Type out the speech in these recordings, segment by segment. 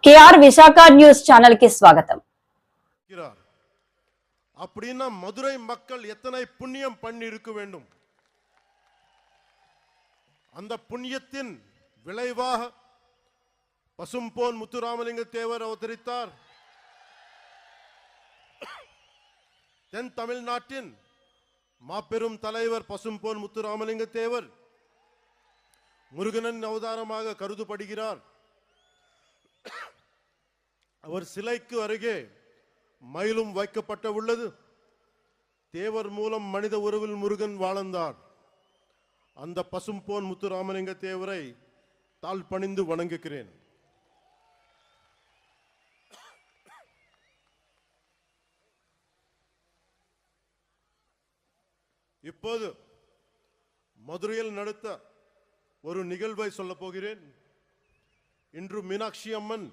KR Visakha news channel కి స్వాగతం. அப்படின்னா மதுரை மக்கள் எத்தனை புண்ணியம் பண்ணி இருக்க வேண்டும். அந்த புண்ணியத்தின் விளைவாக பசும்பொன் முத்துராமலிங்க தேவர் அவதரித்தார். தென் தமிழ்நாட்டின் மாபெரும் தலைவர் பசும்பொன் முத்துராமலிங்க தேவர் முருகனின் அவதாரமாக கருதப்படுகிறார். அவர் சிலைக்கு அருகே மயிலும் வைக்கப்பட்ட உள்ளது. தேவர் மூலம் மனித உறவில் முருகன் வாழ்ந்தார். அந்த பசும்பொன் முத்துராமலிங்க தேவரை தாழ் பணிந்து வணங்குகிறேன். இப்போது மதுரையில் நடத்த ஒரு நிகழ்வை சொல்ல போகிறேன். இன்று மீனாட்சி அம்மன்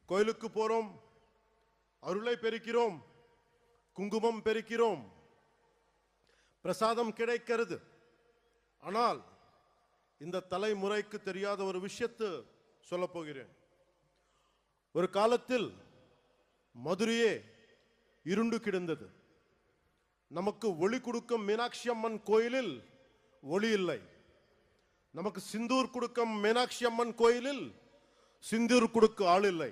கோயிலுக்கு போறோம், அருளை பெருக்கிறோம், குங்குமம் பெருக்கிறோம், பிரசாதம் கிடைக்கிறது. ஆனால் இந்த தலைமுறைக்கு தெரியாத ஒரு விஷயத்தை சொல்ல போகிறேன். ஒரு காலத்தில் மதுரையே இருண்டு கிடந்தது. நமக்கு ஒளி கொடுக்கும் மீனாட்சி அம்மன் கோயிலில் ஒளி இல்லை. நமக்கு சிந்தூர் கொடுக்கும் மீனாட்சி அம்மன் கோயிலில் சிந்தூர் கொடுக்க ஆள் இல்லை.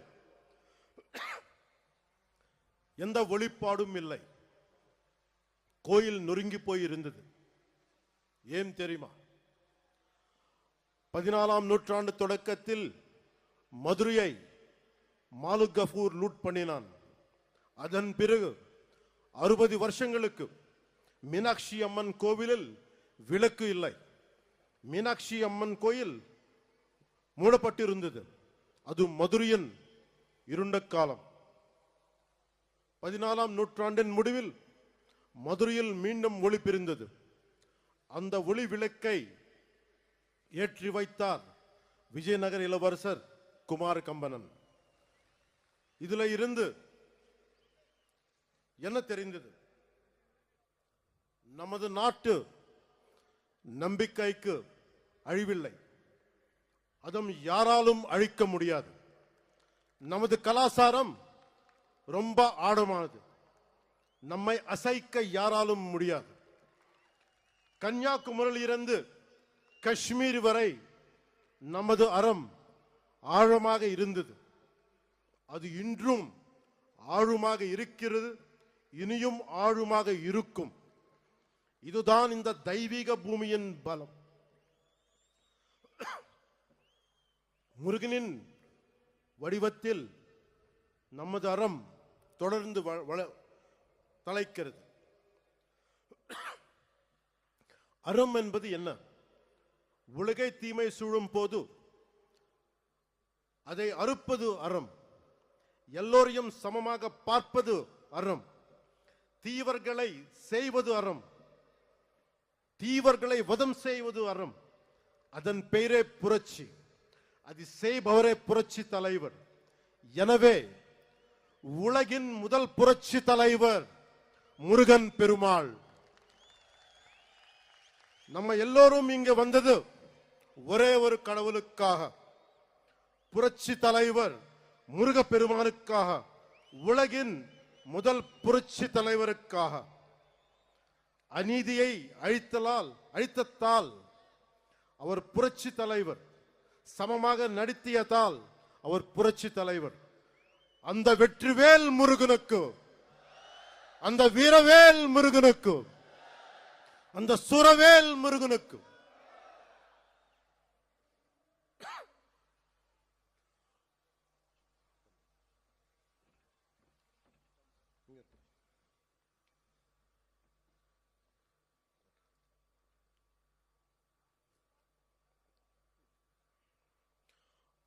எந்த ஒளிப்பாடும் இல்லை. கோயில் நொறுங்கி போய் இருந்தது. ஏன் தெரியுமா? 14ஆம் நூற்றாண்டு தொடக்கத்தில் மதுரையை மாலிக் கஃபூர் லூட் பண்ணினான். அதன் பிறகு 60 வருஷங்களுக்கு மீனாட்சி அம்மன் கோவிலில் விளக்கு இல்லை. மீனாட்சி அம்மன் கோயில் மூடப்பட்டிருந்தது. அது மதுரையின் இருண்ட காலம். 14ஆம் நூற்றாண்டின் முடிவில் மதுரையில் மீண்டும் ஒளி பிரிந்தது. அந்த ஒளி விளக்கை ஏற்றி வைத்தார் விஜயநகர இளவரசர் குமார கம்பனன். இதுல இருந்து என்ன தெரிந்தது? நமது நாட்டு நம்பிக்கைக்கு அழிவில்லை. அதுவும் யாராலும் அழிக்க முடியாது. நமது கலாச்சாரம் ரொம்ப ஆழமானது. நம்மை அசைக்க யாராலும் முடியாது. கன்னியாகுமரியில் இருந்து காஷ்மீர் வரை நமது அறம் ஆழமாக இருந்தது. அது இன்றும் ஆழமாக இருக்கிறது, இனியும் ஆழமாக இருக்கும். இதுதான் இந்த தெய்வீக பூமியின் பலம். முருகனின் வடிவத்தில் நமது அறம் தொடர்ந்து தலைக்கிறது. அறம் என்பது என்ன? உலகை தீமை சூழும் போது அதை அறுப்பது அறம். எல்லோரையும் சமமாக பார்ப்பது அறம். தீவர்களை செய்வது அறம். தீவர்களை வதம் செய்வது அறம். அதன் பெயரே புரட்சி. அது செய்பவரே புரட்சி தலைவர். எனவே உலகின் முதல் புரட்சி தலைவர் முருகன் பெருமாள். நம்ம எல்லோரும் இங்க வந்தது ஒரே ஒரு கடவுளுக்காக, புரட்சி தலைவர் முருக பெருமானுக்காக, உலகின் முதல் புரட்சி தலைவருக்காக. அநீதியை அழித்ததால் அவர் புரட்சி தலைவர். சமமாக நடத்தியதால் அவர் புரட்சி தலைவர். அந்த வெற்றிவேல் முருகனுக்கு, அந்த வீரவேல் முருகனுக்கு, அந்த சுரவேல் முருகனுக்கு.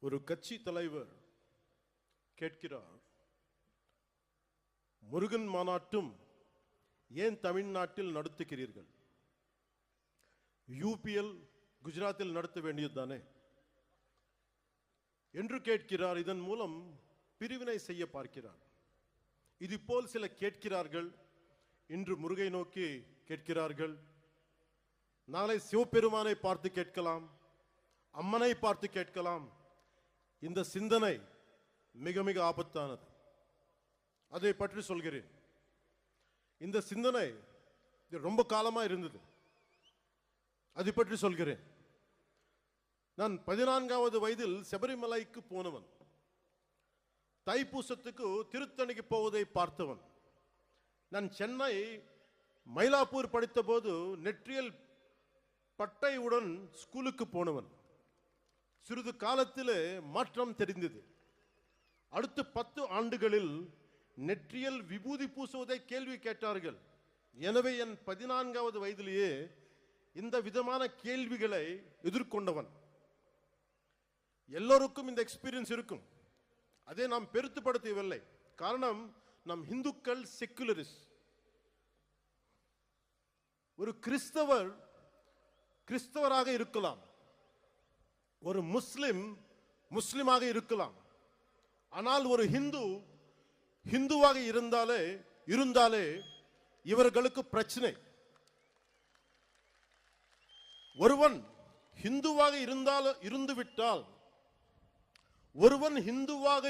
ஒரு கட்சி தலைவர் கேட்கிறார், முருகன் மாநாட்டும் ஏன் தமிழ்நாட்டில் நடத்துகிறீர்கள்? யூபிஎல் குஜராத்தில் நடத்த வேண்டியது தானே என்று கேட்கிறார். இதன் மூலம் பிரிவினை செய்ய பார்க்கிறார். இது போல் சில கேட்கிறார்கள். இன்று முருகை நோக்கி கேட்கிறார்கள். நாளை சிவபெருமானை பார்த்து கேட்கலாம், அம்மனை பார்த்து கேட்கலாம். இந்த சிந்தனை மிக மிக ஆபத்தானது. அதை பற்றி சொல்கிறேன். இந்த சிந்தனை இது ரொம்ப காலமா இருந்தது. அதை பற்றி சொல்கிறேன். நான் 14வது வயதில் சபரிமலைக்கு போனவன். தைப்பூசத்துக்கு திருத்தணிக்கு போவதை பார்த்தவன். நான் சென்னை மயிலாப்பூர் படித்த போது நெற்றியல் பட்டையுடன் ஸ்கூலுக்கு போனவன். சிறிது காலத்திலே மாற்றம் தெரிந்தது. அடுத்த 10 ஆண்டுகளில் நெற்றியல் விபூதி பூசுவதை கேள்வி கேட்டார்கள். எனவே என் 14வது வயதிலேயே இந்த விதமான கேள்விகளை எதிர்கொண்டவன். எல்லோருக்கும் இந்த எக்ஸ்பீரியன்ஸ் இருக்கும். அதை நாம் பெருத்துப்படுத்தவில்லை. காரணம், நம் இந்துக்கள் செக்குலரிஸ்ட். ஒரு கிறிஸ்தவர் கிறிஸ்தவராக இருக்கலாம், ஒரு முஸ்லிம் முஸ்லிமாக இருக்கலாம். ஆனால் ஒரு ஹிந்துவாக இருந்தாலே இவர்களுக்கு பிரச்சனை. ஒருவன் ஹிந்துவாக இருந்துவிட்டால் ஒருவன் ஹிந்துவாக